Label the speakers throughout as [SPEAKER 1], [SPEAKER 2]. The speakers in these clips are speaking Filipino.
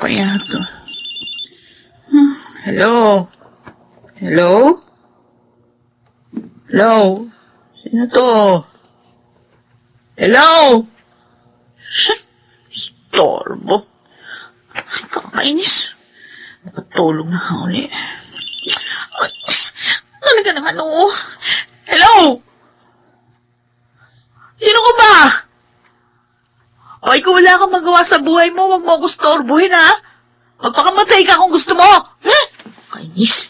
[SPEAKER 1] kaya to? Hello? Hello? Hello? Sino to? Hello? Storbo. Kakainis. Napatulog na ka uli. Ano ka naman, oo? Hello? Sino ko ba? O, ikaw wala kang magawa sa buhay mo, huwag mo ako storbohin, ha? Magpakamatay ka kung gusto mo! Ha? Kainis.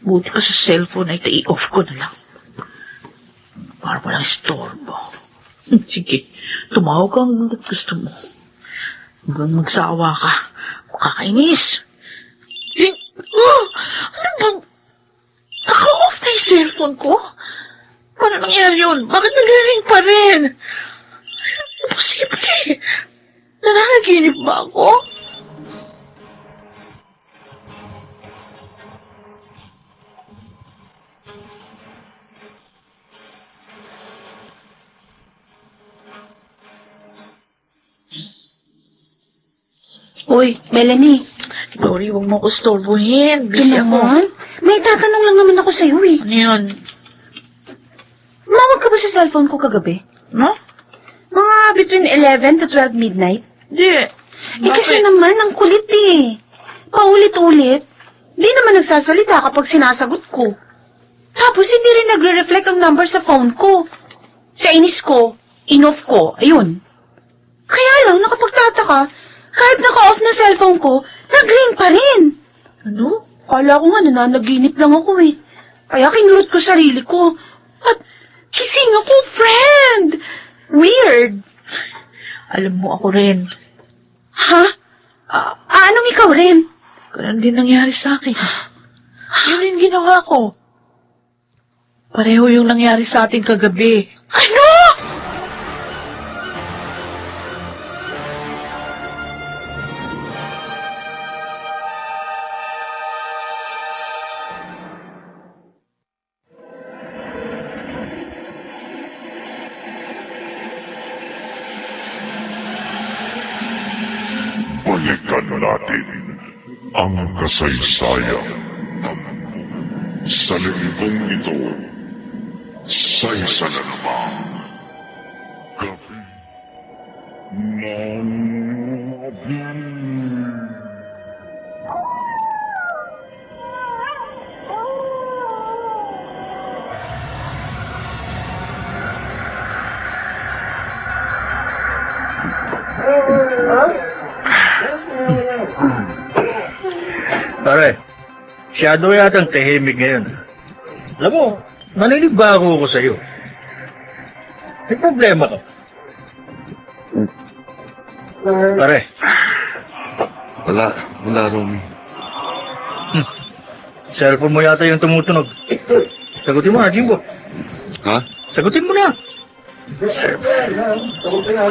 [SPEAKER 1] Buti pa sa cellphone ay i-off ko na lang. Para walang istorbo. Sige, tumawag ka hanggang gusto mo. Hanggang magsawa ka. Makakainis. Ano ba? Naka-off na yung cellphone ko? Paano nangyari yun? Bakit nag-ring pa rin? Imposible. Nananaginip ba ako?
[SPEAKER 2] Uy, Melanie.
[SPEAKER 1] Lori, huwag mo ko storbohin.
[SPEAKER 2] Ito
[SPEAKER 1] Busy ako.
[SPEAKER 2] naman? May tatanong lang naman ako sa'yo eh.
[SPEAKER 1] Ano yun?
[SPEAKER 2] Mawag ka ba sa cellphone ko kagabi?
[SPEAKER 1] No?
[SPEAKER 2] Mga between 11 to 12 midnight?
[SPEAKER 1] Di.
[SPEAKER 2] Kasi naman, ang kulit eh. Paulit-ulit. Di naman nagsasalita kapag sinasagot ko. Tapos hindi rin nagre-reflect ang number sa phone ko. Sa inis ko, in-off ko, ayun. Kaya lang, nakapagtataka, kahit naka-off na cellphone ko, nag-ring pa rin.
[SPEAKER 1] Ano?
[SPEAKER 2] Kala ko nga nananaginip lang ako eh. Kaya kinurot ko sarili ko. At kising ako, friend! Weird.
[SPEAKER 1] Alam mo ako rin.
[SPEAKER 2] Ha? Anong ikaw rin?
[SPEAKER 1] Ganun din nangyari sa akin. Yun rin ginawa ko. Pareho yung nangyari sa atin kagabi.
[SPEAKER 2] Ano?
[SPEAKER 3] Balikan natin ang kasaysayan sa linggong ito sa isa na namang gabi ng
[SPEAKER 4] Pare, masyado yatang tahimik ngayon. Alam mo, nanilig ba ako sa'yo? May problema ka. Pare.
[SPEAKER 3] Wala, Romy.
[SPEAKER 4] Cellphone mo yata yung tumutunog. Sagutin mo na, Jimbo.
[SPEAKER 3] Ha?
[SPEAKER 4] Sagutin mo na.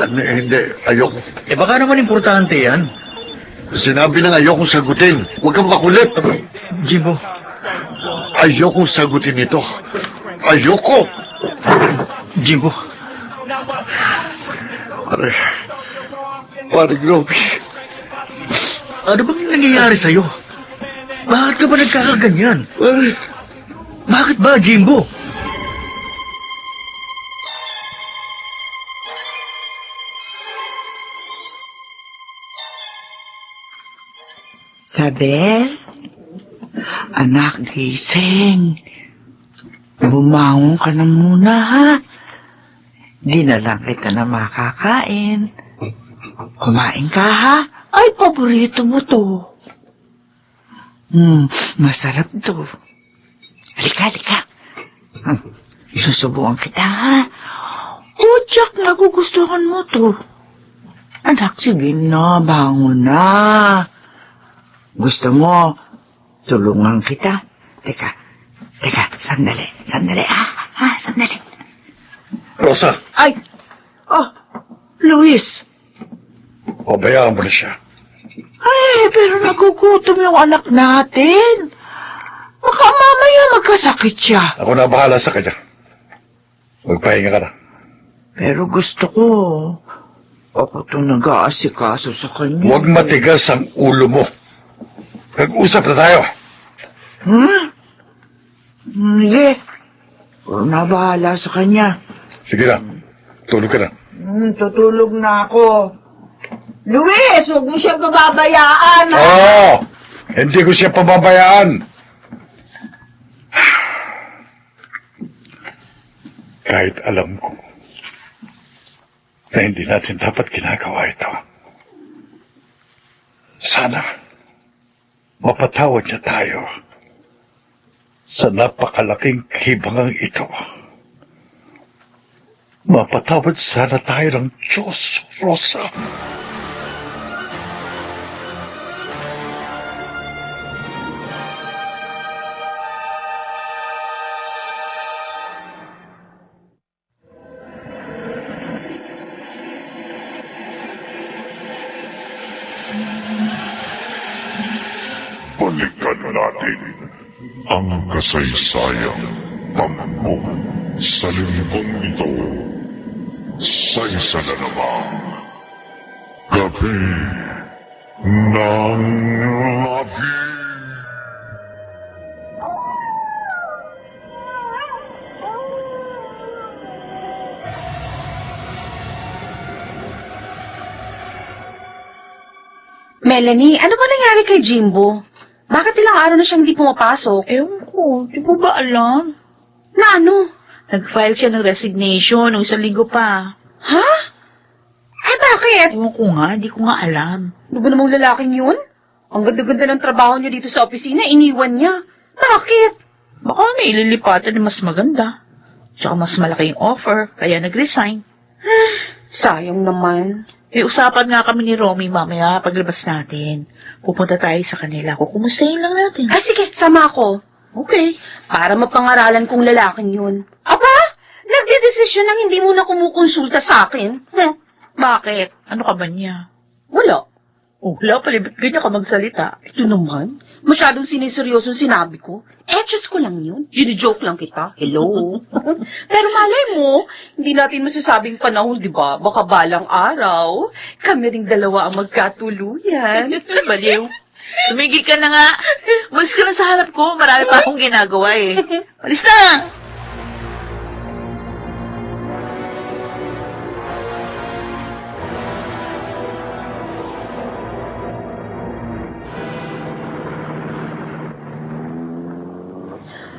[SPEAKER 3] Hindi, ayoko.
[SPEAKER 4] Baka naman importante yan.
[SPEAKER 3] Sinabi lang ayokong sagutin. Huwag kang makulit.
[SPEAKER 4] Jimbo.
[SPEAKER 3] Ayokong sagutin ito. Ayoko!
[SPEAKER 4] Jimbo.
[SPEAKER 3] Pare Groby.
[SPEAKER 4] Ano bang nangyayari sa'yo? Bakit ka ba nagkakaganyan?
[SPEAKER 3] Pare,
[SPEAKER 4] Bakit ba, Jimbo?
[SPEAKER 1] Sabel? Anak, gising. Bumangon ka na muna, ha? Di na lang kita na makakain. Kumain ka, ha? Ay, paborito mo to. Masarap to. Halika. Susubuan kita, ha? O, Jack, nagugustuhan mo to. Anak, sige na, bangon na. Gusto mo, tulungan kita? Teka, sandali, sandali.
[SPEAKER 3] Rosa,
[SPEAKER 1] Ay! Oh, Luis!
[SPEAKER 3] pabayaan mo na siya.
[SPEAKER 1] Ay, pero nagugutom yung anak natin. Baka mamaya magkasakit siya.
[SPEAKER 3] Ako na bahala sa kanya. Magpahinga ka na.
[SPEAKER 1] Pero gusto ko, Ako itong nag-aasikaso sa kanya.
[SPEAKER 3] Huwag matigas ang ulo mo. Nag-usap na tayo.
[SPEAKER 1] Sige. Huwag na bahala sa kanya.
[SPEAKER 3] Sige na. Tulog ka na.
[SPEAKER 1] Tutulog na ako. Luis, huwag mo siya pababayaan.
[SPEAKER 3] Oo! Hindi ko siya pababayaan. Kahit alam ko na hindi natin dapat ginagawa ito. Sana mapatawad niya tayo sa napakalaking hibangang ito. Mapatawad sana tayo ng Diyos, Rosa.
[SPEAKER 5] Balikan natin ang kasaysayan tampo sa linggong ito sa isa na namang gabi ng labi.
[SPEAKER 2] Melanie, ano ba nangyari kay Jimbo? Bakit ilang araw na siyang hindi pumapasok?
[SPEAKER 1] Ewan ko, di mo ba alam?
[SPEAKER 2] Na ano?
[SPEAKER 1] Nag-file siya ng resignation nung 1 linggo pa.
[SPEAKER 2] Ha? Ay, bakit?
[SPEAKER 1] Ewan ko nga, di ko nga alam.
[SPEAKER 2] Ano ba namang lalaking yun? Ang ganda-ganda ng trabaho niya dito sa opisina, iniwan niya. Bakit?
[SPEAKER 1] Baka may ililipatan na mas maganda. Tsaka mas malaking offer, kaya nag-resign.
[SPEAKER 2] Sayang naman.
[SPEAKER 1] May usapan nga kami ni Romy mamaya paglabas natin. Pupunta tayo sa kanila. Kukumustahin lang natin.
[SPEAKER 2] Ay, sige, sama ako.
[SPEAKER 1] Okay.
[SPEAKER 2] Para mapangaralan kong lalaking yun. Aba, nagdedesisyon ng hindi mo na kumukonsulta sa akin.
[SPEAKER 1] Bakit? Ano ka ba niya?
[SPEAKER 2] Wala.
[SPEAKER 1] Oh, wala pala. Ba't ganyan ka magsalita?
[SPEAKER 2] Ito naman, masyadong siniseryoso sinabi ko. Diyos ko lang yun. Gini-joke lang kita. Hello. Pero malay mo, hindi natin masasabing panahon, di ba? Baka balang araw, kami ring dalawa ang magkatuluyan.
[SPEAKER 1] Baliw. Tumigil ka na nga. Umalis ka na sa harap ko. Marami pa akong ginagawa eh. Alis na!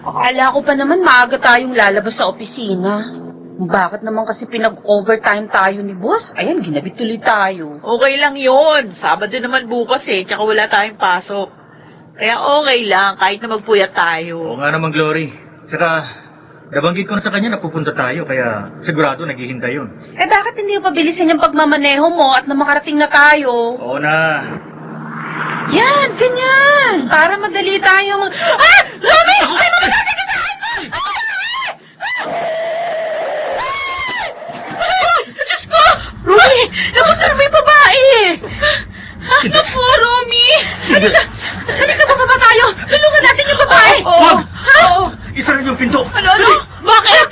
[SPEAKER 2] Akala ko pa naman maaga tayong lalabas sa opisina. Bakit naman kasi pinag-overtime tayo ni boss? Ayan, ginabit tuloy tayo.
[SPEAKER 1] Okay lang yun. Sabado naman bukas eh. Tsaka wala tayong pasok. Kaya okay lang. Kahit na magpuyat
[SPEAKER 4] Oo
[SPEAKER 1] tayo.
[SPEAKER 4] nga naman, Glory. Saka, nabanggit ko na sa kanya na pupunta tayo, kaya sigurado naghihintay yun.
[SPEAKER 2] Eh bakit hindi mo pabilisin yung pagmamaneho mo at na makarating na tayo?
[SPEAKER 4] Oo na.
[SPEAKER 2] Yan, ganyan. Para madali tayo mag... Ah! Romy! Ay, mamatay ka sa akin!
[SPEAKER 1] Diyos ko! Romy! Napunta na may babae!
[SPEAKER 2] Naku, Romy! Halika bababa tayo! Tulungan natin yung babae!
[SPEAKER 4] Wag!
[SPEAKER 2] Ha?
[SPEAKER 4] Isa rin yung pinto.
[SPEAKER 1] Ano? Bakit?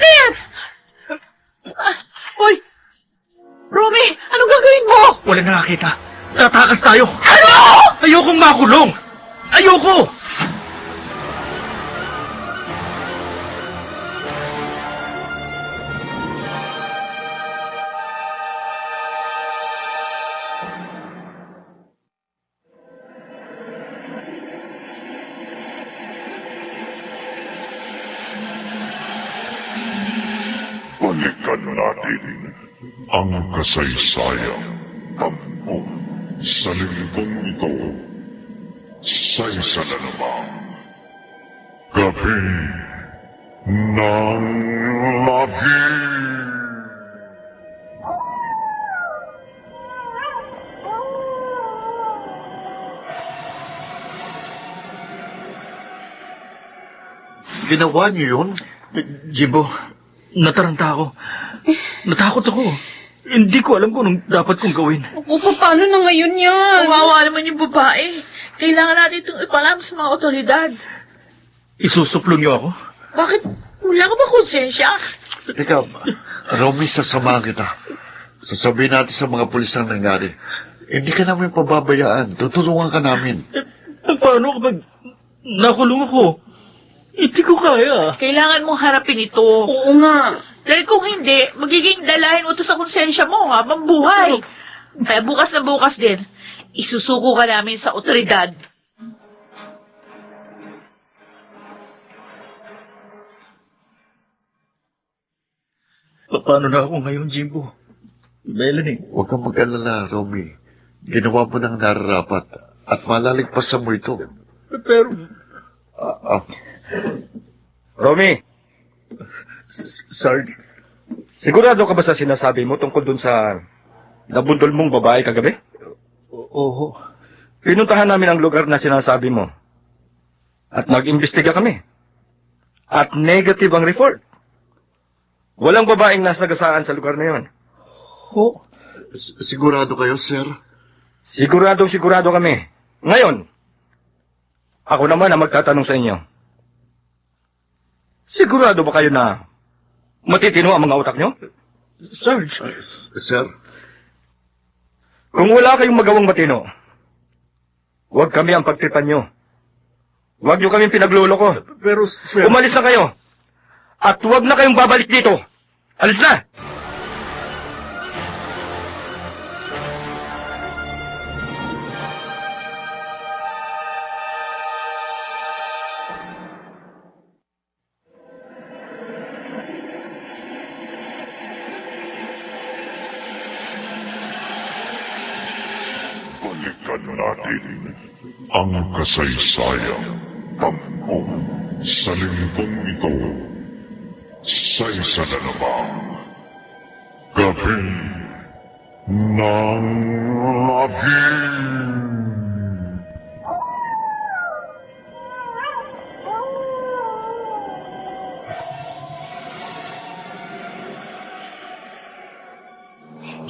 [SPEAKER 1] Hoy! Romy! Anong gagawin mo?
[SPEAKER 4] Wala nakakita. Tatakas tayo.
[SPEAKER 1] Ano?
[SPEAKER 4] Ayokong makulong. Ayoko!
[SPEAKER 5] Balikan natin ang kasaysayan tampo sa linggong ito sa isa na namang gabi ng labi.
[SPEAKER 3] Ginawa niyo yun?
[SPEAKER 4] Jimbo, nataranta ako. Natakot ako. Hindi ko alam kung anong dapat kong gawin.
[SPEAKER 2] Opo, paano na ngayon yan?
[SPEAKER 1] Kawawa naman yung babae. Kailangan natin itong ipalam sa mga otoridad.
[SPEAKER 4] Isusuplong niyo ako?
[SPEAKER 1] Bakit? Wala ka ba konsensya?
[SPEAKER 3] Ikaw, Romy, sasamahan kita.
[SPEAKER 5] Sasabihin natin sa mga pulis ang nangyari. Hindi ka namin pababayaan. Tutulungan ka namin.
[SPEAKER 4] Paano kapag nakulong ako? Hindi ko kaya.
[SPEAKER 1] Kailangan mong harapin ito.
[SPEAKER 2] Oo nga.
[SPEAKER 1] Dahil kung hindi, magiging dalahin mo to sa konsensya mo habang buhay. Kaya bukas na bukas din, isusuko ka namin sa otoridad.
[SPEAKER 4] Paano na ako ngayon, Jimbo? Melanie.
[SPEAKER 5] Huwag kang mag-alala, Romy. Ginawa mo ng nararapat at malaligpasan mo ito.
[SPEAKER 4] Pero...
[SPEAKER 6] Romy,
[SPEAKER 4] Sarge,
[SPEAKER 6] sigurado ka ba sa sinasabi mo tungkol dun sa nabundol mong babae kagabi?
[SPEAKER 4] oo.
[SPEAKER 6] Pinuntahan namin ang lugar na sinasabi mo. At nag-imbestiga kami. At negative ang report. Walang babaeng nasagasaan sa lugar na yon.
[SPEAKER 4] Oo.
[SPEAKER 5] Sigurado kayo, sir?
[SPEAKER 6] Sigurado kami. Ngayon, ako naman ang magtatanong sa inyo. Sigurado ba kayo na matitino ang mga utak nyo?
[SPEAKER 4] Sarge,
[SPEAKER 5] Sir?
[SPEAKER 6] Kung wala kayong magawang matino, huwag kami ang pagtripan nyo. Huwag nyo kaming pinagluloko.
[SPEAKER 4] pero sir...
[SPEAKER 6] Umalis na kayo. At huwag na kayong babalik dito. Alis na!
[SPEAKER 5] Balikan natin ang kasaysayan tampok sa linggong ito sa isa na namang gabing ng labing.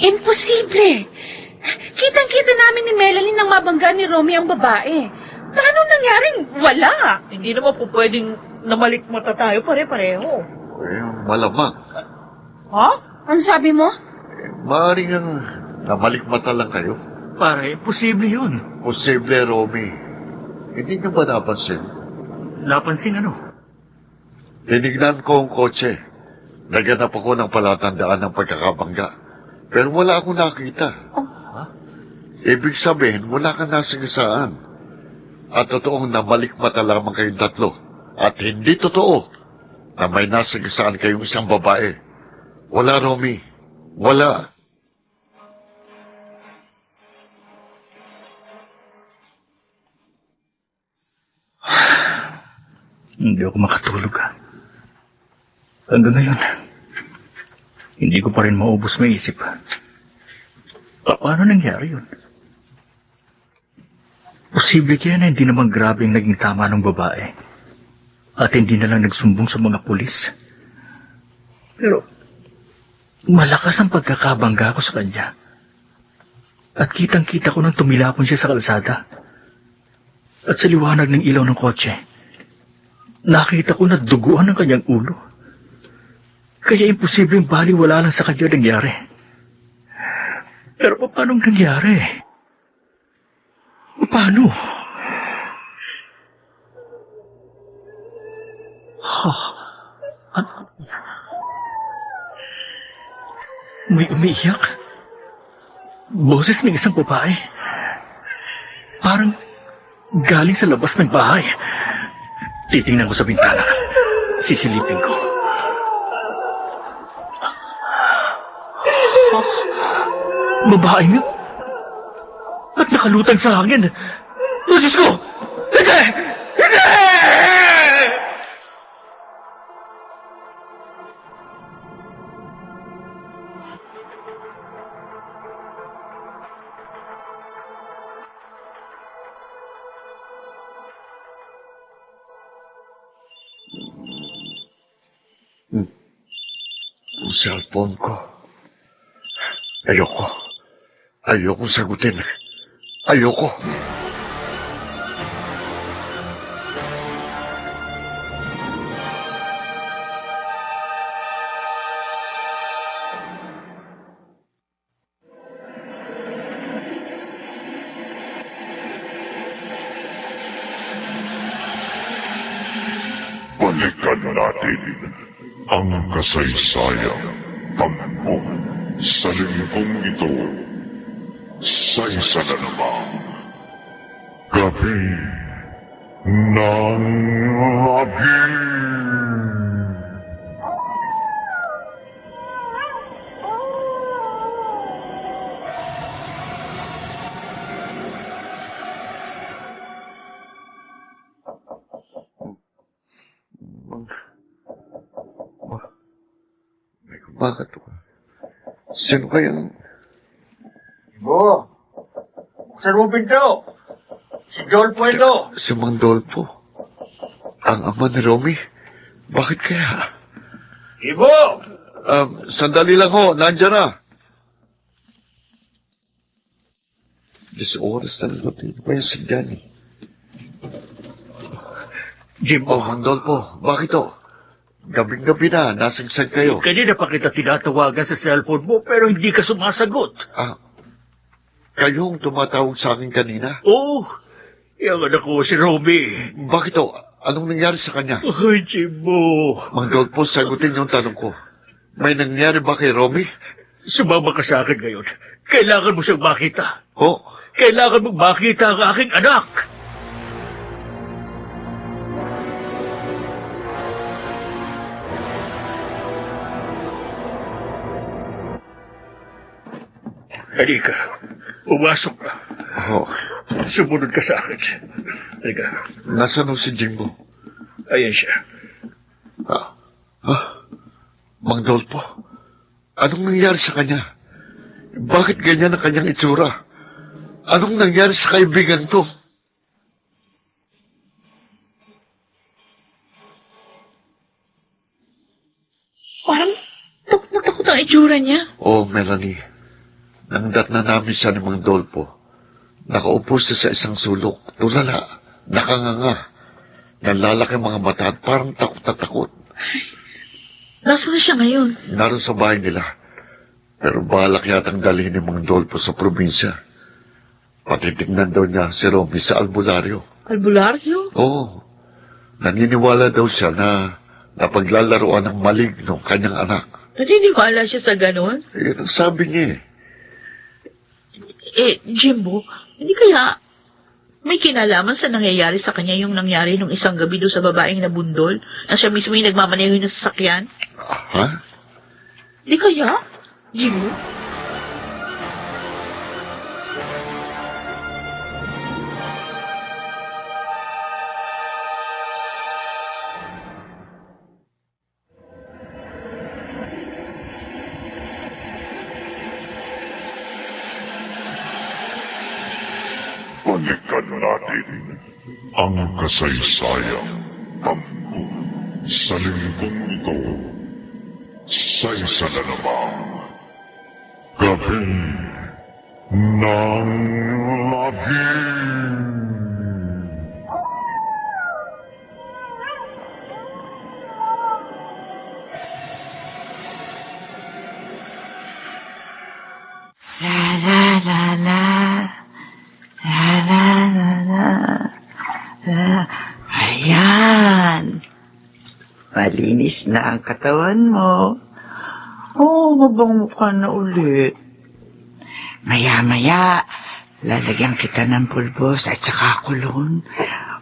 [SPEAKER 2] Imposible! Kitang-kita namin ni Melanie nang mabangga ni Romy ang babae. Paano nangyaring wala?
[SPEAKER 1] Hindi naman po pwedeng namalikmata tayo pare-pareho.
[SPEAKER 5] Malamang.
[SPEAKER 1] Ha?
[SPEAKER 2] Ano sabi mo?
[SPEAKER 5] Maaaring ang namalikmata lang kayo.
[SPEAKER 4] Pare, posible yun.
[SPEAKER 5] Posible, Romy. Hindi nyo ba napansin?
[SPEAKER 4] Napansin ano?
[SPEAKER 5] Tinignan ko ang kotse. Naganap ako ng palatandaan ng pagkakabangga. Pero wala akong nakita. Ibig sabihin, wala kang nasagasaan. At totoong namalikmata lamang kayong tatlo. At hindi totoo na may nasagasaan kayong isang babae. Wala, Romy. Wala.
[SPEAKER 4] Hindi ako makatulog. Hanggang ngayon, hindi ko pa rin maubos may isip. Paano nangyari yun? Posible kaya na hindi naman grabe ang naging tama ng babae at hindi na lang nagsumbong sa mga pulis. Pero malakas ang pagkakabangga ko sa kanya. At kitang-kita ko nang tumilapon siya sa kalsada. At sa liwanag ng ilaw ng kotse, nakita ko na duguan ang kanyang ulo. Kaya imposibleng baliwala lang sa kanya nangyari. Pero paano nangyari? Paano? May umiiyak. Boses ng isang babae. Parang galing sa labas ng bahay. Titingnan ko sa bintana. Sisilipin ko. Babae nga. At nakalutang sa hangin. Oh, Diyos ko! Hindi! Hindi!
[SPEAKER 5] Ang cellphone ko. Ayoko. Ayoko sagutin. Ayoko.
[SPEAKER 7] Balikan natin ang kasaysayang tampok sa linggong ito sa isa na namang gabi ng labi.
[SPEAKER 5] Bakit ka? Sino kayang...
[SPEAKER 4] Ibo! Buksan mo pinto! Si Dolpo ito!
[SPEAKER 5] Si Mang Dolpo? Ang ama ni Romy? Bakit kaya?
[SPEAKER 4] Ibo!
[SPEAKER 5] Sandali lang ho, nandiyan na. 10 oras na natin pa yung si Danny.
[SPEAKER 4] Jimbo,
[SPEAKER 5] Mang Dolpo, bakit to? Gabing-gabi na, nasagsag kayo.
[SPEAKER 4] kanina pa kita tinatawagan sa cellphone mo pero hindi ka sumasagot.
[SPEAKER 5] Kayong tumatawag sa akin kanina?
[SPEAKER 4] Oo, yung anak ko si Romy.
[SPEAKER 5] Bakit to? Anong nangyari sa kanya?
[SPEAKER 4] Ay, Jimbo.
[SPEAKER 5] Mang Dolpo, sagutin yung tanong ko. May nangyari ba kay Romy?
[SPEAKER 4] Sumama ka sa akin ngayon. Kailangan mo siyang makita.
[SPEAKER 5] Ho?
[SPEAKER 4] Kailangan mong makita ang aking anak. Halika, pumasok ka.
[SPEAKER 5] Ho.
[SPEAKER 4] Sumunod ka sa akin. Halika,
[SPEAKER 5] Nasaan ho si Jimbo?
[SPEAKER 4] ayan siya.
[SPEAKER 5] Mang Dolpo, anong nangyari sa kanya? Bakit ganyan ang kanyang itsura? Anong nangyari sa kaibigan to?
[SPEAKER 1] Parang takot na takot ang itsura niya.
[SPEAKER 5] Oh, Melanie, nangdat na namin siya ni Mang Dolpo. Nakaupo siya sa isang sulok, tulala, nakanganga. Nalalaki ang mga mata at parang takot na takot.
[SPEAKER 1] Nasaan na siya ngayon?
[SPEAKER 5] Naroon sa bahay nila. Pero balak yatang dalhin ni Mang Dolpo sa probinsya. Patitignan daw niya si Romy sa albularyo.
[SPEAKER 1] Albularyo?
[SPEAKER 5] Oo. Naniniwala daw siya na napaglalaroan ng maligno kanyang anak.
[SPEAKER 1] Naniniwala siya sa ganon?
[SPEAKER 5] Yan ang sabi niya eh.
[SPEAKER 1] Jimbo, hindi kaya may kinalaman sa nangyayari sa kanya yung nangyari nung isang gabi doon sa babaeng nabundol na siya mismo yung nagmamaneho ng sasakyan?
[SPEAKER 5] Ha?
[SPEAKER 1] Hindi kaya, Jimbo?
[SPEAKER 7] Balikan natin ang kasaysayang tampok sa linggong ito sa isa na namang gabi ng labi.
[SPEAKER 2] La la la la. La la la la. Ayan. Malinis na ang katawan mo. Oo, mabango ka na ulit. Maya-maya, lalagyan kita ng pulbos at saka kulon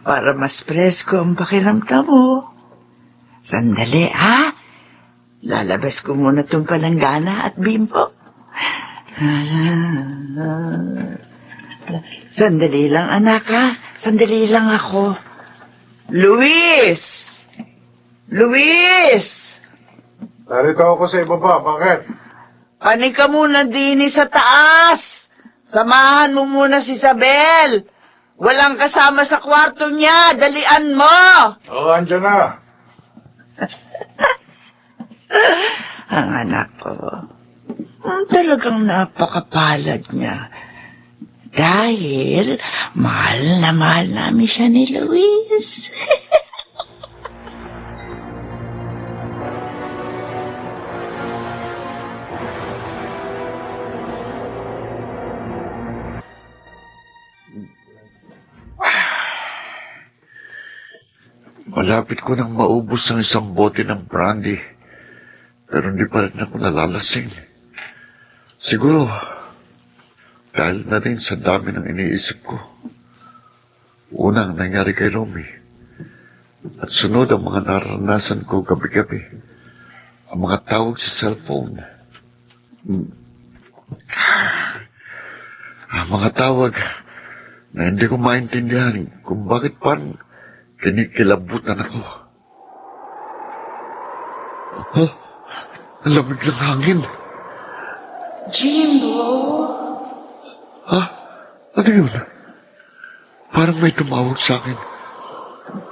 [SPEAKER 2] para mas presko ang pakiramdam mo. Sandali, ha? Lalabas ko muna itong palanggana at bimpo. Sandali lang, anak, ha? Sandali lang ako. Luis! Luis!
[SPEAKER 8] Narito ako sa ibaba, bakit?
[SPEAKER 2] Panig ka muna din sa taas. Samahan mo muna si Isabel. Walang kasama sa kwarto niya. Dalian mo.
[SPEAKER 8] Oo, andyan na.
[SPEAKER 2] Ang anak ko, talagang napakapalad niya. Dahil mahal na mahal namin siya ni Luis.
[SPEAKER 5] Malapit ko nang maubos ang isang bote ng brandy. Pero hindi pa rin ako nalalasing. Siguro, dahil na rin sa dami ng iniisip ko. Unang nangyari kay Romy. At sunod ang mga naranasan ko gabi-gabi. Ang mga tawag sa cellphone. Ang mga tawag na hindi ko maintindihan kung bakit parang kinikilabutan ako. Oh, ang lamig ng hangin.
[SPEAKER 2] Jimbo?
[SPEAKER 5] Ha? Ano yun? Parang may tumawag sa akin.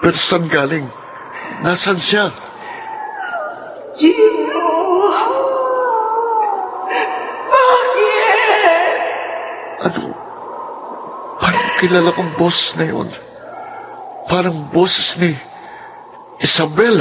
[SPEAKER 5] Pero saan galing? Nasaan siya?
[SPEAKER 2] Jimbo? Bakit?
[SPEAKER 5] Ano? Parang kilala kong boss na yun. Parang boses ni Isabel.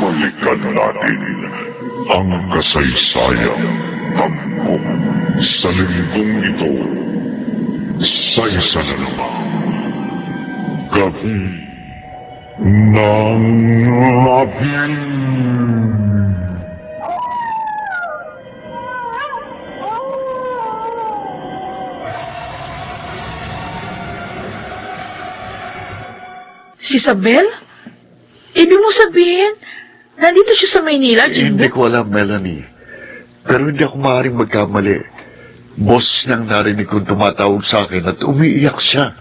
[SPEAKER 7] Balikan natin ang kasaysayan tampok sa linggong ito sa isa na namang gabi ng labing.
[SPEAKER 1] Si Isabel? Ibig mo sabihin, nandito siya sa Maynila, Jimbo?
[SPEAKER 5] Hindi ko alam, Melanie. Pero hindi ako maaaring magkamali. Boss nang narinig kong tumatawag sa akin at umiiyak siya.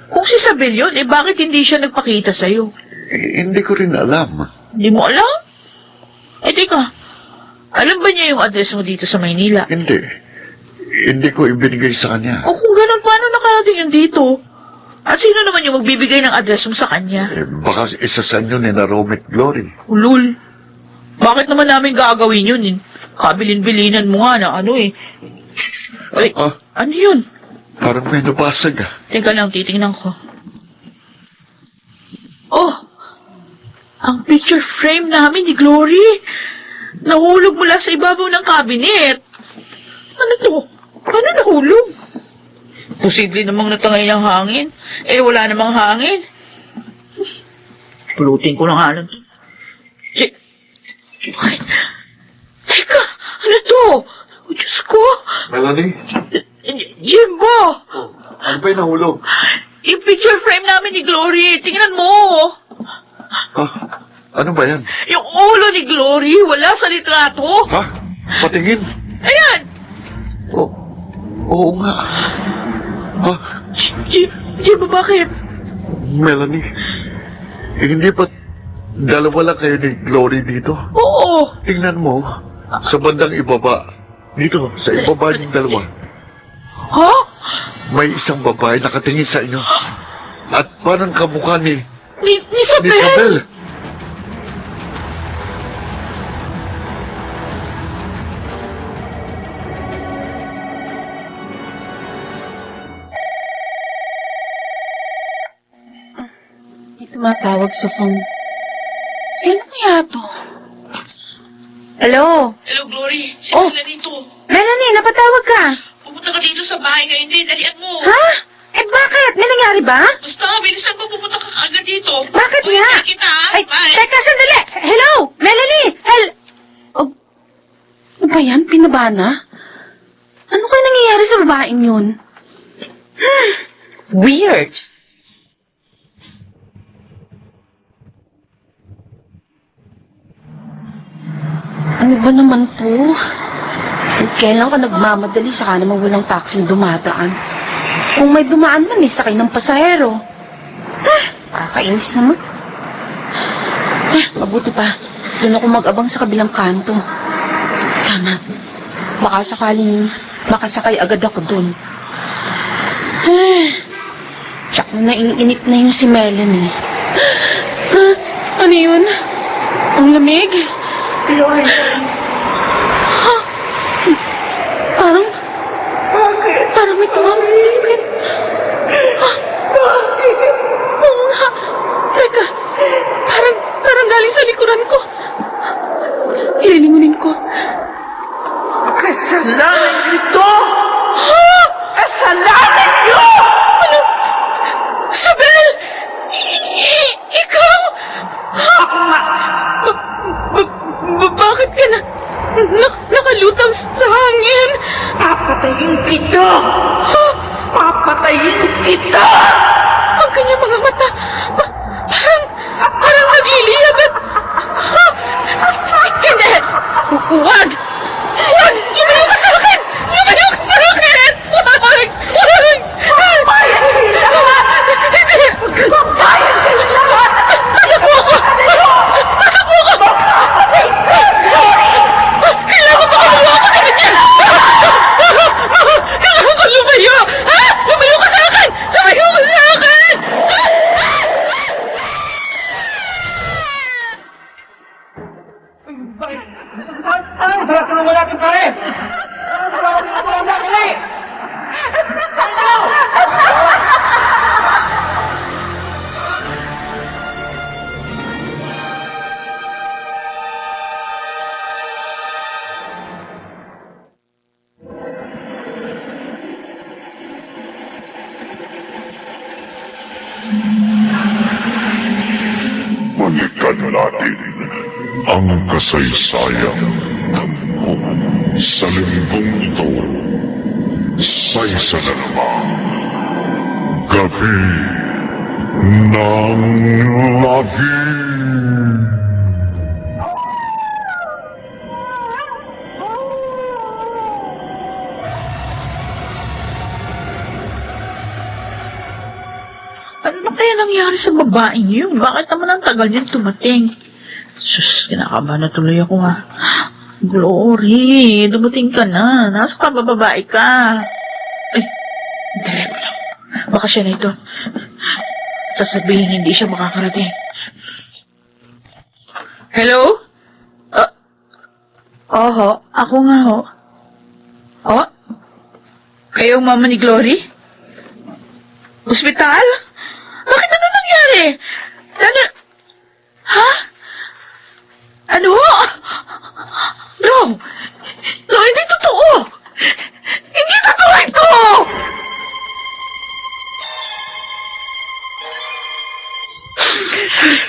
[SPEAKER 1] Kung si Isabel yun, bakit hindi siya nagpakita sa'yo?
[SPEAKER 5] Hindi ko rin alam.
[SPEAKER 1] Hindi mo alam? Teka, alam ba niya yung address mo dito sa Maynila?
[SPEAKER 5] Hindi. Hindi ko ibinigay sa kanya.
[SPEAKER 1] O kung ganun, paano nakarating yun dito? At sino naman yung magbibigay ng address mo sa kanya?
[SPEAKER 5] Baka isa sa inyo ni na Romy at Glory.
[SPEAKER 1] Ulul. Bakit naman namin gagawin yun? Kabilin-bilinan mo nga na Ay, ano yun?
[SPEAKER 5] Parang may nabasag ah.
[SPEAKER 1] Teka lang, titingnan ko. Oh! Ang picture frame namin ni Glory. Nahulog mula sa ibabaw ng cabinet. Ano to? Paano nahulog? Posible namang natangay ng hangin. Wala namang hangin. Pulutin ko na nga lang. Ay, teka, ano to? Oh, Diyos ko.
[SPEAKER 5] Melanie?
[SPEAKER 1] Jimbo!
[SPEAKER 5] Ano ba yung nahulog?
[SPEAKER 1] Yung picture frame namin ni Glory. Tingnan mo.
[SPEAKER 5] Ano ba yan?
[SPEAKER 1] Yung ulo ni Glory, wala sa litrato.
[SPEAKER 5] Ha? Patingin?
[SPEAKER 1] Ayan!
[SPEAKER 5] Oo nga.
[SPEAKER 1] Jimbo, bakit?
[SPEAKER 5] Melanie, hindi ba dalawa lang kayo ni Glory dito?
[SPEAKER 1] Oo.
[SPEAKER 5] Tingnan mo, sa bandang ibaba. Dito, sa ibaba yung dalawa.
[SPEAKER 1] Ha?
[SPEAKER 5] May isang babae nakatingin sa inyo. At parang kamukha ni
[SPEAKER 1] Ni Isabel?
[SPEAKER 5] Isabel.
[SPEAKER 2] May tumatawag sa phone. Sino kaya to? Hello?
[SPEAKER 1] Hello, Glory. Si
[SPEAKER 2] Oh.
[SPEAKER 1] Melanie to.
[SPEAKER 2] Melanie, napatawag ka?
[SPEAKER 1] Pupunta ka dito sa bahay ngayon din. Dalian mo.
[SPEAKER 2] Ha? Bakit? May nangyari ba?
[SPEAKER 1] Basta, bilisan mo. Pupunta ka agad dito.
[SPEAKER 2] Bakit
[SPEAKER 1] O,
[SPEAKER 2] nga?
[SPEAKER 1] hintay kita, ha?
[SPEAKER 2] Ay,
[SPEAKER 1] Bye.
[SPEAKER 2] teka, sandali! Hello? Melanie! Oh, ano ba yan? Pinabana? Ano kaya nangyayari sa babaeng yun?
[SPEAKER 1] Weird.
[SPEAKER 2] Ano ba naman to? Kailan ka nagmamadali saka naman walang taxing dumadaan? Kung may dumaan man, sakay ng pasahero. Kakainis naman. Mabuti pa. Doon ako mag-abang sa kabilang kanto. Tama. Baka sakaling makasakay agad ako doon. Tsak na naiinip na yung si Melanie. Ano yun? Ang lamig? Lord. Parang may tumawag sa akin.
[SPEAKER 1] Kasalanan ito! Kasalanan niyo! Ano? Isabel! Ikaw? Bakit ka nakalutang sa hangin? Papatayin kita! Papatayin kita! Ang kanyang mga mata, parang nagliliyab at... Hindi! Huwag! Huwag! Lumayo ka sa akin! Lumayo ka sa akin! Huwag! Huwag! Babayan kayo lahat! Hindi! Babayan kayo lahat! Takbo ko! Takbo ko! Kailangan makahawa ko sa kanya! Kailangan ko lumayo! Ha? Lumayo ka sa akin! Lumayo ka sa akin!
[SPEAKER 6] Tulungan natin pare!
[SPEAKER 7] Balikan natin ang kasaysayan ng sa linggong ito sa isa na namang gabi ng lagi.
[SPEAKER 1] Ano na kaya nangyari sa babaeng yun? Bakit naman ang tagal niyang tumating? Sus, kinakabahan na tuloy ako ha. Glory, dumating ka na. Nasa ka ba, babae ka? Ay, ang telepono. Baka siya na ito. Sasabihin hindi siya makakarating. Hello? Oho, ako nga ho. Oh? Kayo ang mama ni Glory? Hospital? Bakit ano nangyari? Ano? Ha? Ano? No! No, hindi totoo! Hindi totoo ito!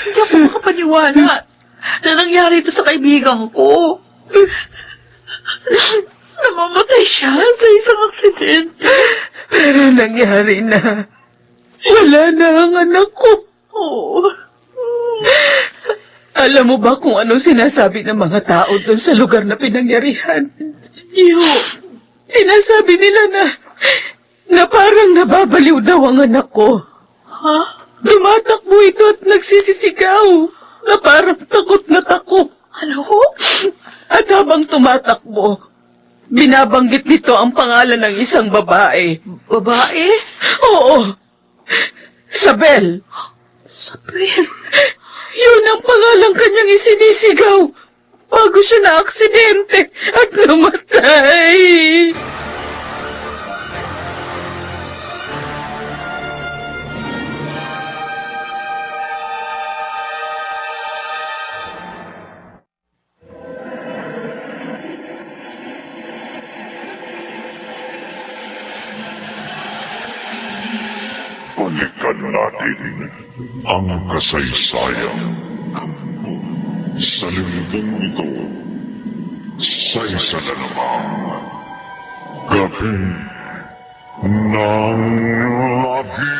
[SPEAKER 1] Hindi ako makapaniwala na nangyari ito sa kaibigan ko. Namamatay siya sa isang aksidente.
[SPEAKER 2] Pero nangyari na. Wala na ang anak ko.
[SPEAKER 1] Oo.
[SPEAKER 2] Alam mo ba kung anong sinasabi ng mga tao doon sa lugar na pinangyarihan?
[SPEAKER 1] Iyo.
[SPEAKER 2] Sinasabi nila na parang nababaliw daw ang anak ko.
[SPEAKER 1] Ha?
[SPEAKER 2] Tumatakbo ito at nagsisisigaw na parang takot na takot.
[SPEAKER 1] Ano?
[SPEAKER 2] At habang tumatakbo, binabanggit nito ang pangalan ng isang babae.
[SPEAKER 1] Babae?
[SPEAKER 2] Oo. Sabel.
[SPEAKER 1] Sabel.
[SPEAKER 2] Yun ang pangalang kanyang isinisigaw bago siya na-aksidente at namatay.
[SPEAKER 7] Balikan natin ang kasaysayan ng sa linggong ito sa isa na namang gabi ng lagi.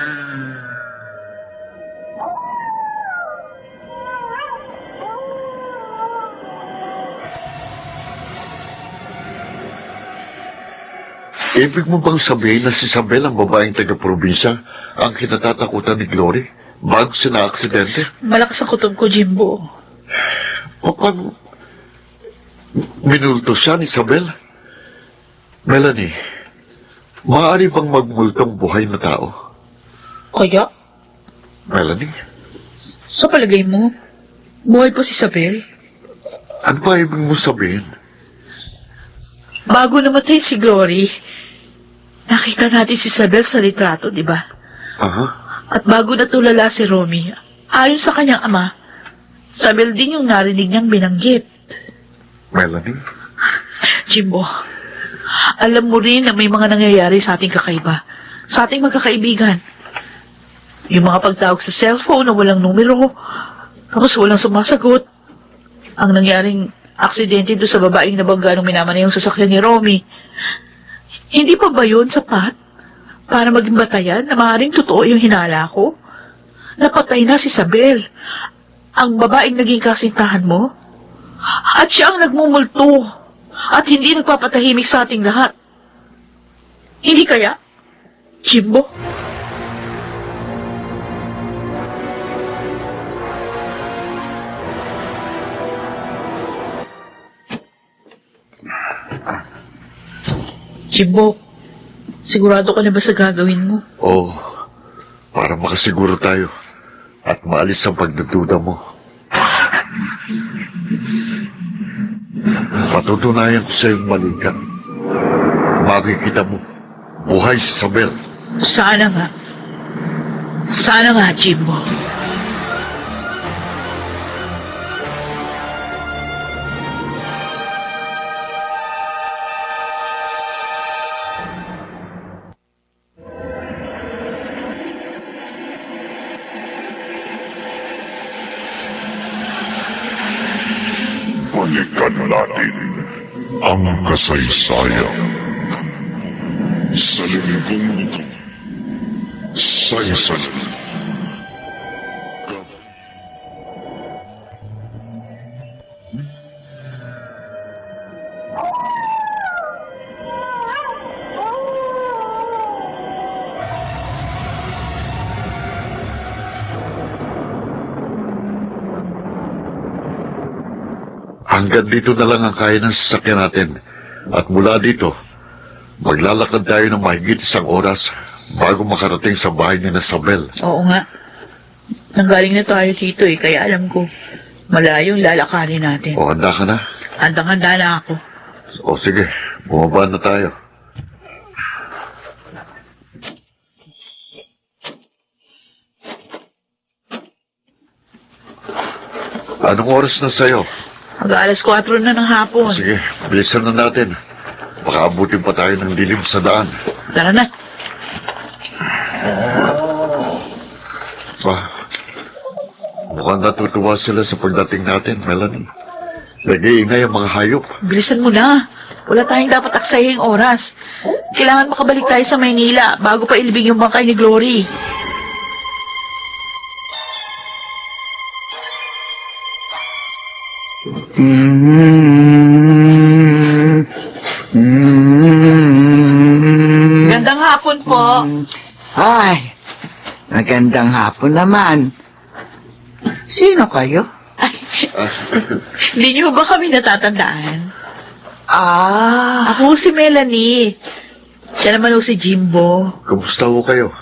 [SPEAKER 5] Ibig mo bang sabihin na si Isabel ang babaeng taga-probinsya ang kinatatakutan ni Glory bago siya na-aksidente?
[SPEAKER 1] Malakas ang kutob ko, Jimbo.
[SPEAKER 5] O paano minulto siya ni Isabel? Melanie, maaari bang magmultong buhay na tao?
[SPEAKER 1] Kaya,
[SPEAKER 5] Melanie,
[SPEAKER 1] sa palagay mo, buhay pa si Isabel?
[SPEAKER 5] ano ba ibig mo sabihin?
[SPEAKER 1] Bago namatay si Glory, nakita natin si Isabel sa litrato, di ba?
[SPEAKER 5] Aha.
[SPEAKER 1] At bago natulala si Romy, ayon sa kanyang ama, Isabel din yung narinig niyang binanggit.
[SPEAKER 5] Melanie,
[SPEAKER 1] Jimbo, Alam mo rin na may mga nangyayari sa ating kakaiba. Sa ating magkakaibigan. Yung mga pagtawag sa cellphone na walang numero. Tapos walang sumasagot. Ang nangyaring aksidente doon sa babaeng nabangga nung minamana yung sasakyan ni Romy. Hindi pa ba yun sapat? Para maging batayan na maaaring totoo yung hinala ko? Napatay na si Isabel. Ang babaeng naging kasintahan mo? At siya ang nagmumulto. At hindi nagpapatahimik sa ating lahat. Hindi kaya? Jimbo? Jimbo, sigurado ka na ba sa gagawin mo?
[SPEAKER 5] Oo, para makasiguro tayo at maalis ang pagdududa mo. Patutunayan ko sa iyong mali ka. Makikita mo, buhay si Isabel.
[SPEAKER 1] Sana nga. Sana nga, Jimbo.
[SPEAKER 7] Balikan natin ang kasaysayan sa linggong ito sa isang
[SPEAKER 5] Hanggang dito na lang ang kaya ng sasakyan natin. At mula dito, maglalakad tayo ng mahigit 1 oras bago makarating sa bahay ni Isabel.
[SPEAKER 1] Oo nga. Nanggaling na tayo dito kaya alam ko, malayong lalakarin natin.
[SPEAKER 5] O, handa ka na?
[SPEAKER 1] Handang-handa na ako.
[SPEAKER 5] O sige, bumaba na tayo. Anong oras na sa'yo?
[SPEAKER 1] Mag-alas 4 na ng hapon.
[SPEAKER 5] Sige, bilisan na natin. Baka abutin pa tayo ng dilim sa daan.
[SPEAKER 1] Tara na.
[SPEAKER 5] Mukhang natutuwa sila sa pagdating natin, Melanie. Nag-iingay ang mga hayop.
[SPEAKER 1] Bilisan mo na. Wala tayong dapat aksaying oras. Kailangan makabalik tayo sa Maynila bago pa ilibing yung bangkay ni Glory. Gandang hapon po.
[SPEAKER 9] Ay, magandang hapon naman. Sino kayo?
[SPEAKER 1] Hindi niyo ba kami natatandaan?
[SPEAKER 9] Ah,
[SPEAKER 1] Ako si Melanie. Siya naman ho si Jimbo.
[SPEAKER 5] Kamusta ho kayo?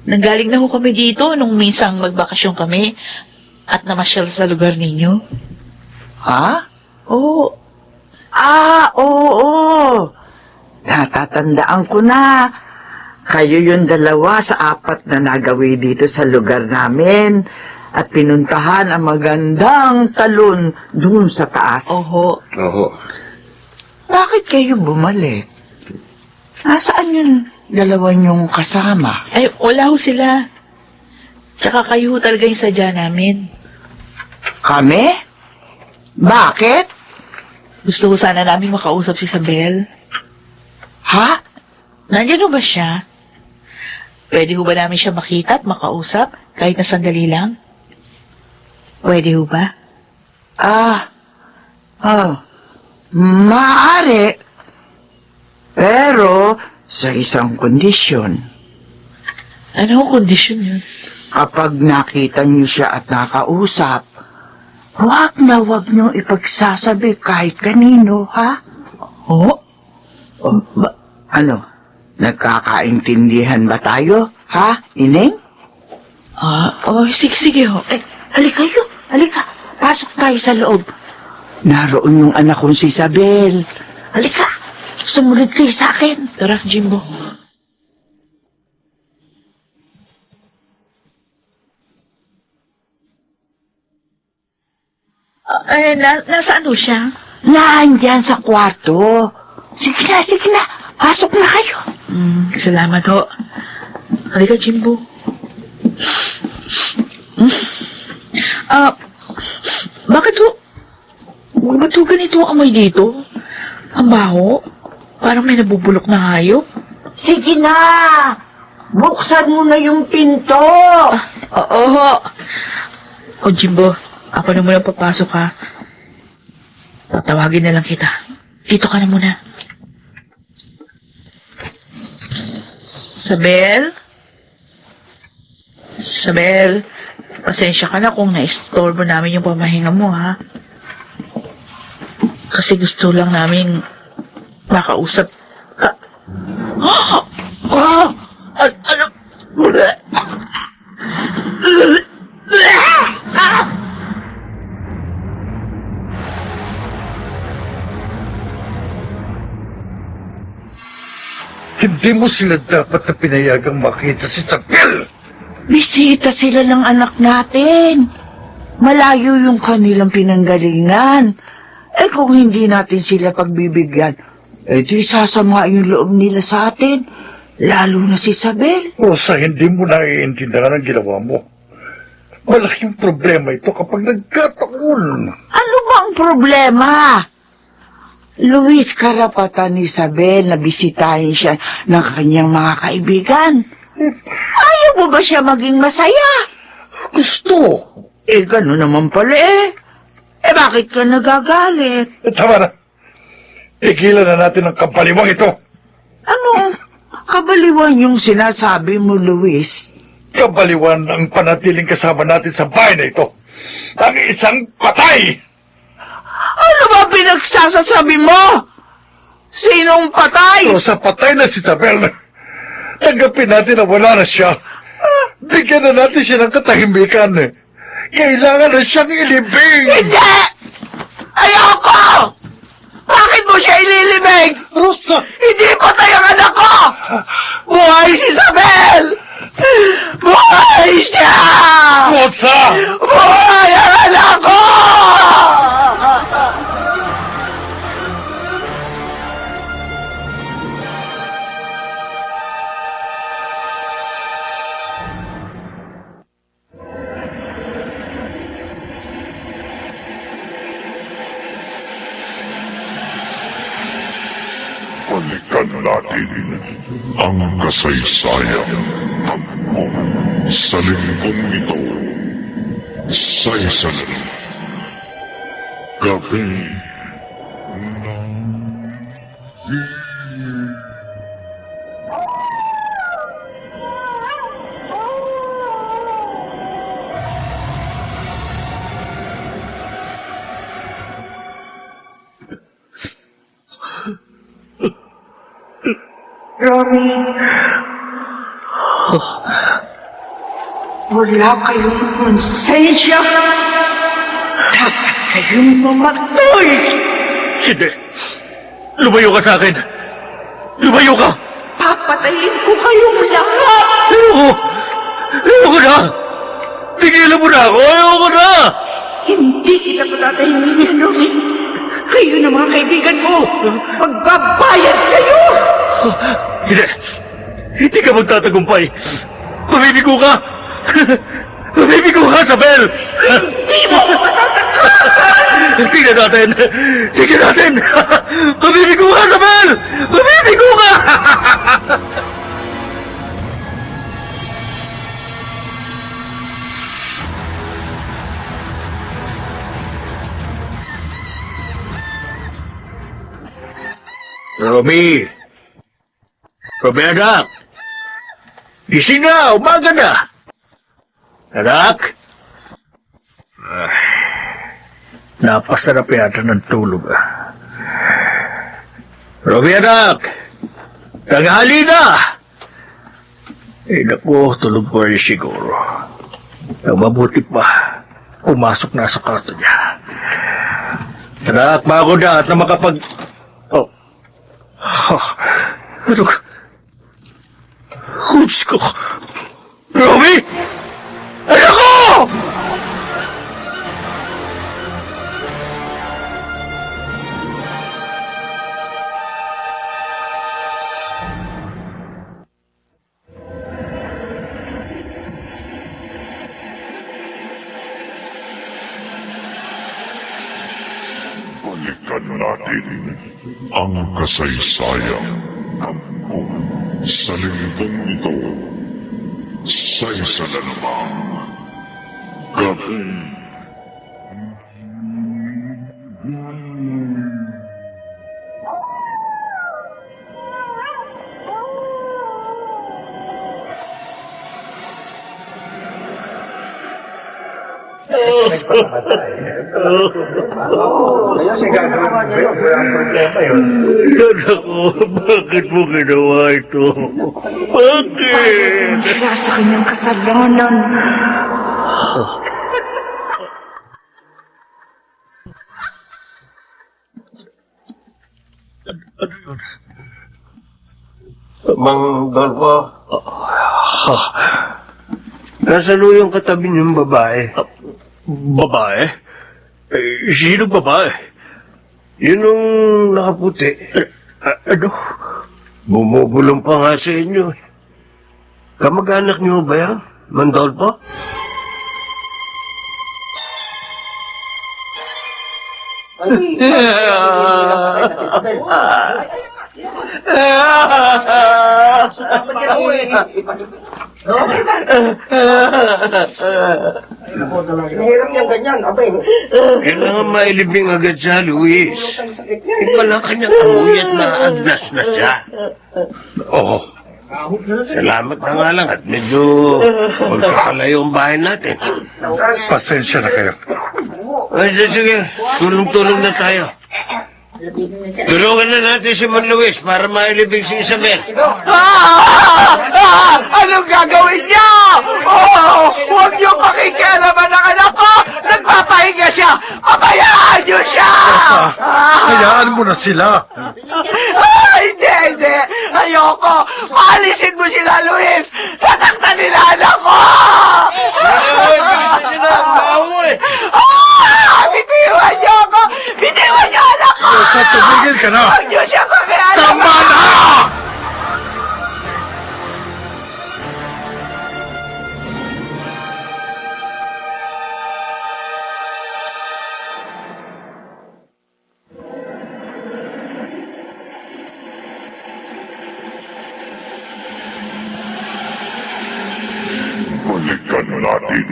[SPEAKER 1] Nanggaling na ho kami dito nung minsang magbakasyon kami at namasyal sa lugar ninyo.
[SPEAKER 9] ha?
[SPEAKER 1] Oo.
[SPEAKER 9] Ah, oo. Natatandaan ko na. Kayo yung 2 sa 4 na nagawi dito sa lugar namin at pinuntahan ang magandang talon dun sa taas.
[SPEAKER 1] Oho.
[SPEAKER 5] Oo.
[SPEAKER 9] Bakit kayo bumalik? Nasaan yung 2 niyong kasama?
[SPEAKER 1] Ay, wala ho sila. Tsaka kayo ho talaga yung sadya namin.
[SPEAKER 9] Kami? Bakit?
[SPEAKER 1] Gusto ko sana namin makausap si Isabel.
[SPEAKER 9] Ha?
[SPEAKER 1] Nandiyan ho ba siya? Pwede ho ba namin siya makita at makausap kahit na sandali lang? Pwede ho ba?
[SPEAKER 9] Maaari. Pero sa isang kondisyon.
[SPEAKER 1] Ano ho kondisyon yun?
[SPEAKER 9] Kapag nakita niyo siya at nakausap, huwag niyo ipagsasabi kahit kanino, ha?
[SPEAKER 1] Oo.
[SPEAKER 9] Ano? Nagkakaintindihan ba tayo, ha, Ineng?
[SPEAKER 1] Sige ho.
[SPEAKER 9] Halika kayo. Halika. Pasok tayo sa loob. Naroon yung anak kong si Isabel. Halika. Sumunod kayo sa akin.
[SPEAKER 1] Tara, Jimbo. Nasaan ho siya?
[SPEAKER 9] Nandyan sa kwarto. Sige na. Pasok na kayo.
[SPEAKER 1] Salamat ho. Halika, Jimbo. Bakit ho? Ba't ho ganito ang amoy dito? Ang baho? Parang may nabubulok na hayop.
[SPEAKER 9] Sige na. Buksan mo na yung pinto.
[SPEAKER 1] Oo ho. O, Jimbo, ako na muna papasok ha. Tatawagin na lang kita. Dito ka na muna. Sabel, pasensya ka na kung na-istorbo namin yung pamahinga mo, ha? Kasi gusto lang namin makausap ka. Ano?
[SPEAKER 3] Hindi mo sila dapat na pinayagang makita si Isabel!
[SPEAKER 9] Bisita sila ng anak natin. Malayo yung kanilang pinanggalingan. Eh kung hindi natin sila pagbibigyan, di sasama yung loob nila sa atin. Lalo na si Isabel.
[SPEAKER 3] Rosa, hindi mo naiintindihan ang ginawa mo. Malaking problema ito kapag nagkataon.
[SPEAKER 9] Ano ba ang problema? Luis, karapatan ni Isabel na bisitahin siya ng kanyang mga kaibigan. Ayaw mo ba siya maging masaya?
[SPEAKER 3] Gusto!
[SPEAKER 9] Gano'n naman pala bakit ka nagagalit?
[SPEAKER 3] Tama na. Tigilan na natin ang kampaliwang ito.
[SPEAKER 9] Ano? Kabaliwan yung sinasabi mo, Luis.
[SPEAKER 3] Kabaliwan ang panatiling kasama natin sa bahay na ito. Ang isang patay!
[SPEAKER 9] Ano ba pinagsasasabi mo? Sinong patay?
[SPEAKER 3] Rosa, patay na si Isabel. Tanggapin natin na wala na siya. Bigyan na natin siya ng katahimikan. Kailangan na siyang ilibing.
[SPEAKER 9] Hindi! Ayoko! Bakit mo siya ililibing?
[SPEAKER 3] Rosa!
[SPEAKER 9] Hindi patay ang anak ko! Buhay si Isabel! Buhay siya!
[SPEAKER 3] Rosa!
[SPEAKER 9] Buhay ang anak ko!
[SPEAKER 7] Balikan natin ang kasaysayan mo sa linggong ito. Sa isang gabi ng
[SPEAKER 9] Rory, wala kayong konsensya. Dapat kayong mamatay.
[SPEAKER 4] Hindi. Lumayo ka sa akin. Lumayo ka.
[SPEAKER 9] Papatayin ko kayong lahat.
[SPEAKER 4] Ayoko na. Tigilan mo na ako. Ayoko na.
[SPEAKER 9] Hindi kita patatayin, Rory. Kayo na mga kaibigan mo. Magbabayad kayo.
[SPEAKER 4] Hindi. Hindi ka magtatagumpay. Mabibigo ka. Mabibigo ka, Isabel.
[SPEAKER 9] Hindi mo ako matatakasan.
[SPEAKER 4] Tingnan natin. Tingnan natin. Mabibigo ka, Isabel. Mabibigo ka. Romy! Romy, anak! Gising na! Umaga na! Anak! Napasarap yata ng tulog, Romy, anak! Tanghali na! Naku, tulog pa rin siguro. Ang mabuti pa, pumasok na sa kwarto niya. Anak, bago na at na makapag... Ano ka? Diyos ko! Romy! Anak ko!
[SPEAKER 7] Balikan natin ang kasaysayan sa linggong ito sa isa na namang gabi.
[SPEAKER 4] Anak ko, bakit mo ginawa ito? Bakit?
[SPEAKER 9] Wala sa kanyang kasalanan.
[SPEAKER 8] Mang Dolfo. Nasaluyong katabi niyong babae.
[SPEAKER 4] Babae? Sinong babae?
[SPEAKER 8] Yun yung nakaputi.
[SPEAKER 4] Ano?
[SPEAKER 8] Bumubulong pa nga sa inyo. Kamag-anak niyo ba yan, Mandolfo? Kailangan mailibing agad siya, Luis. Iba kanyang amuyat na agnas na siya. Oo. Salamat na nga lang at medyo magkakalayo ang bahay natin.
[SPEAKER 3] Pasensya na kayo.
[SPEAKER 8] Ay, sige, tulong-tulong na tayo. Tulungan na natin si Man Luis para mailibing si Isabel.
[SPEAKER 9] Anong gagawin niyo? Huwag niyo pakikialaman ng anak ko! Nagpapahinga siya! Pabayaan niyo siya!
[SPEAKER 3] Hayaan mo na sila.
[SPEAKER 9] Hindi! Ayoko! Alisin mo sila, Luis! Sasaktan nila anak ko!
[SPEAKER 8] Bilisan niyo na, bawo eh.
[SPEAKER 9] Bitiwan niyo ako! Bitiwan niyo anak ko!
[SPEAKER 3] Rosa, tumigil ka na.
[SPEAKER 9] Huwag niyo siya pakialaman!
[SPEAKER 3] Tama na!
[SPEAKER 7] Balikan natin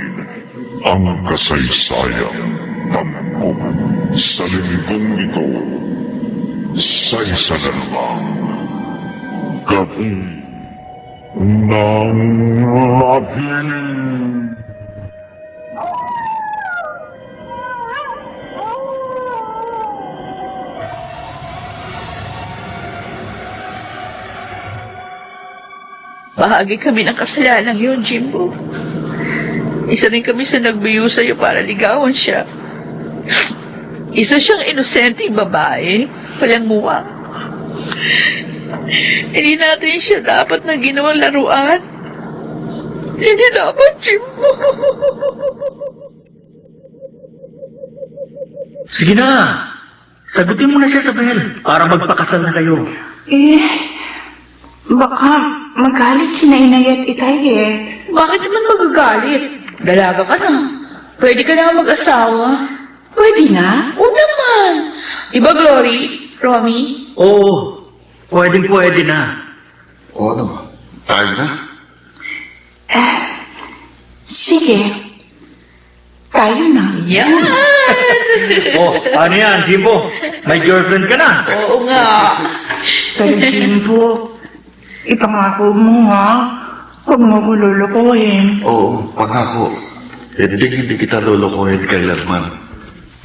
[SPEAKER 7] ang kasaysayan sa linggong ito sa isa na namang gabi ng labi.
[SPEAKER 1] Bahagi kami ng kasalanan yun, Jimbo. Isa din kami sa nagbiyo sa'yo para ligawan siya. Isa siyang inosenteng babae, walang muwang. Hindi natin siya dapat na ginawang laruan. Hindi dapat, Jimbo.
[SPEAKER 4] Sige na! Sagutin mo na siya, Isabel, para magpakasal na kayo.
[SPEAKER 2] Baka magalit si Nainay at Itay eh.
[SPEAKER 1] Bakit naman magagalit? Dalaga ka na. Pwede ka na mag-asawa.
[SPEAKER 2] Pwede na?
[SPEAKER 1] Oo naman. Diba, Glory? Romy?
[SPEAKER 4] Oo, pwedeng-pwede na.
[SPEAKER 5] Oo naman. Tayo na.
[SPEAKER 2] Sige. Tayo na.
[SPEAKER 1] Yan!
[SPEAKER 4] Oh, ano yan, Jimbo? May girlfriend ka na.
[SPEAKER 1] Oo nga.
[SPEAKER 2] Pero Jimbo, ipangako mo ha. Huwag mo ko lulukuhin.
[SPEAKER 5] Oo, pangako. Hindi kita lulukuhin kailanman.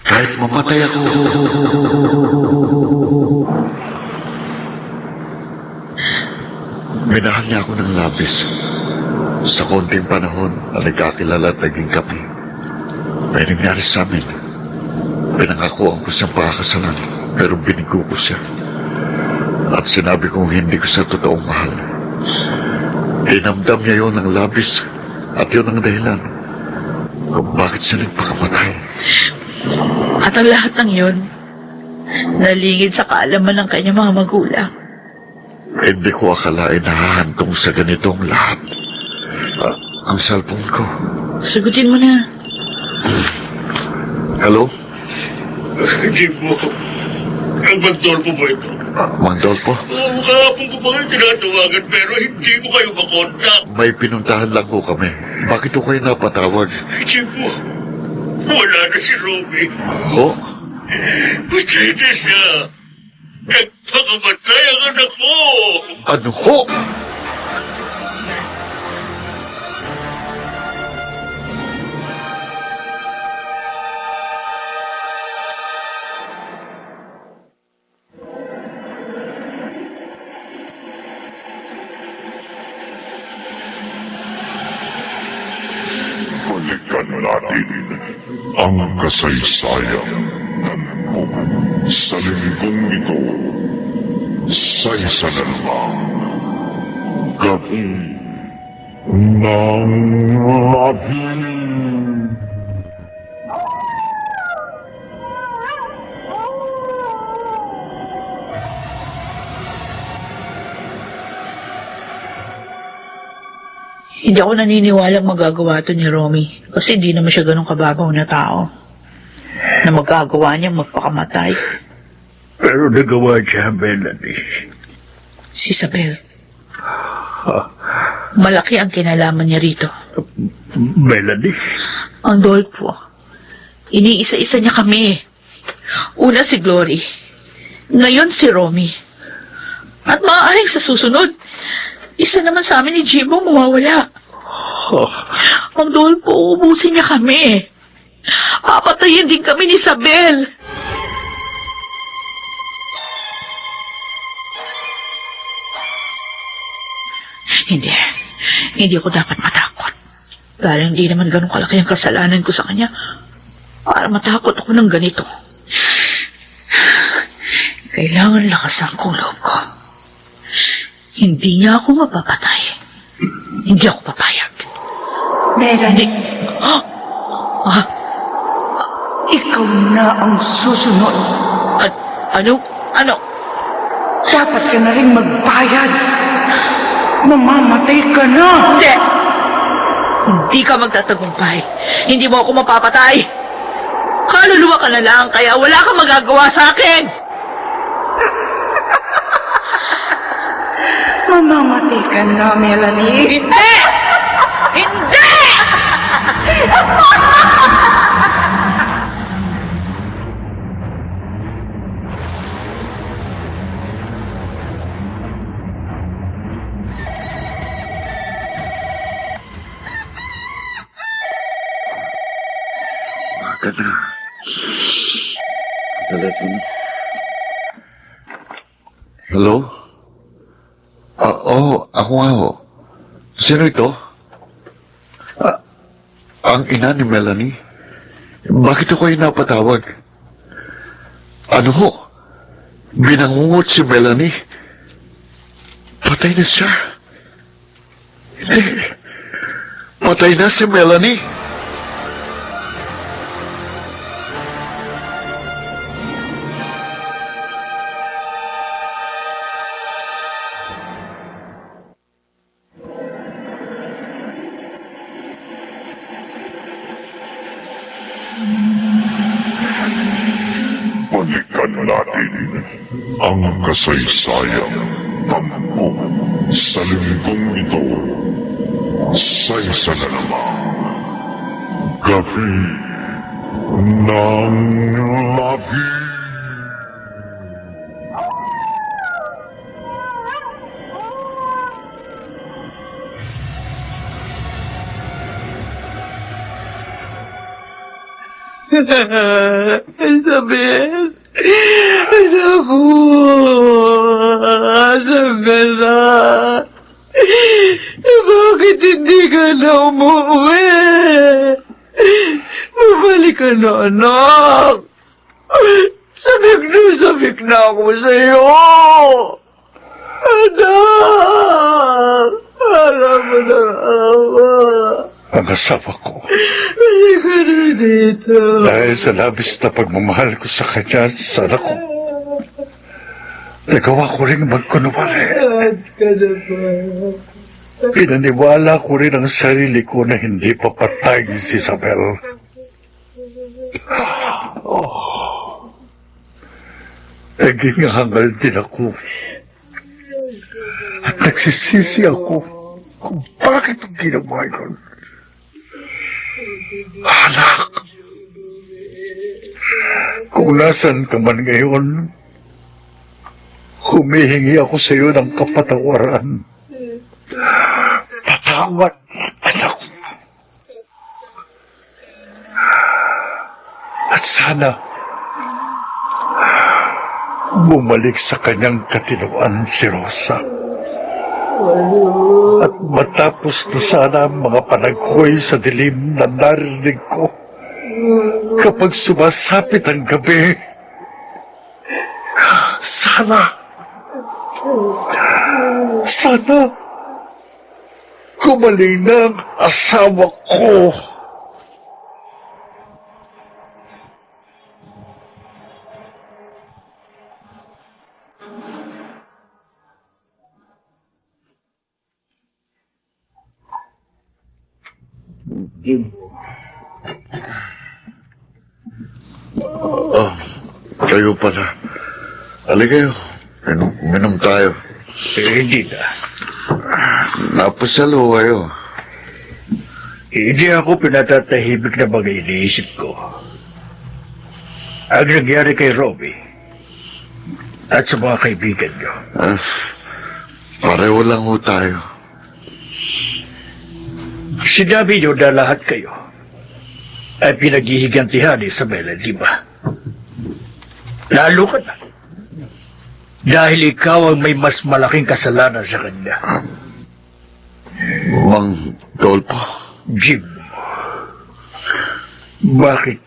[SPEAKER 5] Kahit mamatay ako. Minahal niya ako ng labis. Sa konting panahon na nagkakilala at naging kami. May nangyari sa amin. Pinangakuan ko siyang pakakasalan, pero binigo ko siya. At sinabi kong hindi ko siya totoong mahal. Hinamdam niya yun ng labis, at yun ang dahilan kung bakit siya nagpakamatay.
[SPEAKER 1] At ang lahat ng yun, nalingid sa kaalaman ng kanyang mga magulang.
[SPEAKER 5] Hindi ko akalain na hahantong sa ganitong lahat. Ang cellphone ko.
[SPEAKER 1] Sagutin mo na.
[SPEAKER 5] Hello?
[SPEAKER 4] Jimbo,
[SPEAKER 8] Ang Magdolfo ba ito?
[SPEAKER 5] Mang Dolpo,
[SPEAKER 8] Oo, kahapon ko pa kayo tinatawagan pero hindi ko kayo makontak.
[SPEAKER 5] may pinuntahan lang ko kami. Bakit ko kayo napatawag?
[SPEAKER 8] Chico, wala na si Romy.
[SPEAKER 5] Oh,
[SPEAKER 8] Patay na siya. Nagpakamatay ang anak mo.
[SPEAKER 5] ano ho?
[SPEAKER 7] Balikan natin ang kasaysayan ng sa linggong ito sa isa na namang gabi ng labing.
[SPEAKER 1] Hindi ako naniniwalang magagawa to ni Romy kasi hindi naman siya ganun kababaw na tao na magagawa niyang magpakamatay.
[SPEAKER 4] Pero nagawa siya, Melanie.
[SPEAKER 1] Si Isabel. Malaki ang kinalaman niya rito.
[SPEAKER 4] Melanie?
[SPEAKER 1] Ang Dolfo. Iniisa-isa niya kami. Una si Glory. Ngayon si Romy. At maaaring sa susunod, isa naman sa amin ni Jimbo mawawala. Ang Dolfo, uubusin niya kami. Papatayin din kami ni Isabel. Hindi ako dapat matakot. Dahil hindi naman ganun kalaki ang kasalanan ko sa kanya para matakot ako ng ganito. Kailangan lakasan kong loob ko. Hindi niya ako mapapatay. Hindi ako papayag.
[SPEAKER 2] Melanie,
[SPEAKER 1] Ah,
[SPEAKER 2] ikaw na ang susunod.
[SPEAKER 1] ano?
[SPEAKER 2] Dapat ka na rin magbayad. Mamamatay ka na.
[SPEAKER 1] Hindi! Hindi ka magtatagumpay. Hindi mo ako mapapatay. Kaluluwa ka na lang, kaya wala kang magagawa sa akin.
[SPEAKER 2] Mamamatay ka na, Melanie.
[SPEAKER 1] Hindi! Hindi!
[SPEAKER 5] Ka na. Telephone. Hello? Ako nga ho. Sino ito? Ang ina ni Melanie? Bakit ako ay napatawag? Ano ho? Binangungot si Melanie? Patay na siya? Hindi. Patay na si Melanie?
[SPEAKER 7] Balikan natin ang kasaysayan ng sa linggong ito sa isa na namang gabi ng labing.
[SPEAKER 1] Isabel! Naku! Isabel na! Bakit hindi ka na umuwi? Mabalik ka na, anak! Sabik na ako sa'yo! Anak! Alam mo na awa!
[SPEAKER 3] Ang asawa ko.
[SPEAKER 1] Balik ka na dito!
[SPEAKER 3] Dahil sa labis na pagmamahal ko sa kanya at sa anak ko, nagawa ko rin magkunwari.
[SPEAKER 1] At ka na ba?
[SPEAKER 3] Pinaniwala ko rin ang sarili ko na hindi papatay si Isabel. Naging hangal din ako. At nagsisisi ako kung bakit ang ginawa yun. Anak, kung nasan ka man ngayon, humihingi ako sa iyo ng kapatawaran. Patawad, anak ko. At sana, bumalik sa kanyang katinoan si Rosa. At matapos na sana ang mga panaghoy sa dilim na narinig ko kapag sumasapit ang gabi. Sana gumaling na ang asawa ko.
[SPEAKER 5] Oh, kayo pala. Halika kayo. Minom tayo.
[SPEAKER 4] Hindi na.
[SPEAKER 5] Napasalo kayo.
[SPEAKER 4] Hindi ako pinatatahimik na mga iniisip ko. Ang nangyari kay Robbie at sa mga kaibigan niyo.
[SPEAKER 5] Pareho lang ho tayo.
[SPEAKER 4] Sinabi niyo na lahat kayo ay pinaghihigantihan ni Isabela, di ba? Lalo ka na. Dahil ikaw ang may mas malaking kasalanan sa kanya.
[SPEAKER 5] Mang Dolpo.
[SPEAKER 4] Jim, bakit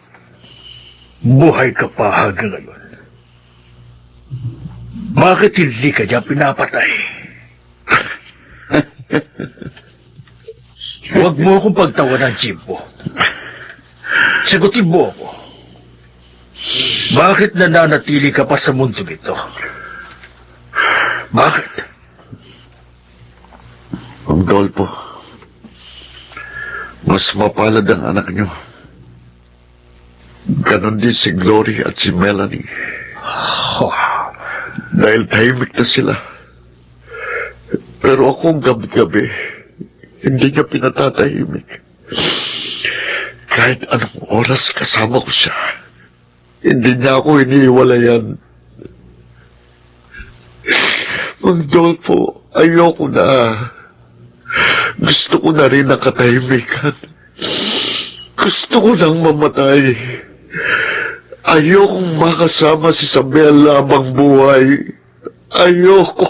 [SPEAKER 4] buhay ka pa hanggang ngayon? Bakit hindi ka niya pinapatay? Huwag mo akong pagtawanan, Jimbo. Sagutin mo ako. Bakit nananatili ka pa sa mundo nito? Bakit?
[SPEAKER 5] Mang Dolpo, mas mapalad ang anak niyo. Ganon din si Glory at si Melanie.
[SPEAKER 4] Oh,
[SPEAKER 5] Dahil tahimik na sila. Pero akong gabi-gabi, hindi niya pinatatahimik. Kahit anong oras kasama ko siya, hindi niya ako iniiwalayan. Mang Dolpo, ayoko na. Gusto ko na rin ang katahimikan. Gusto ko nang mamatay. Ayokong makasama si Isabela habang buhay. Ayoko.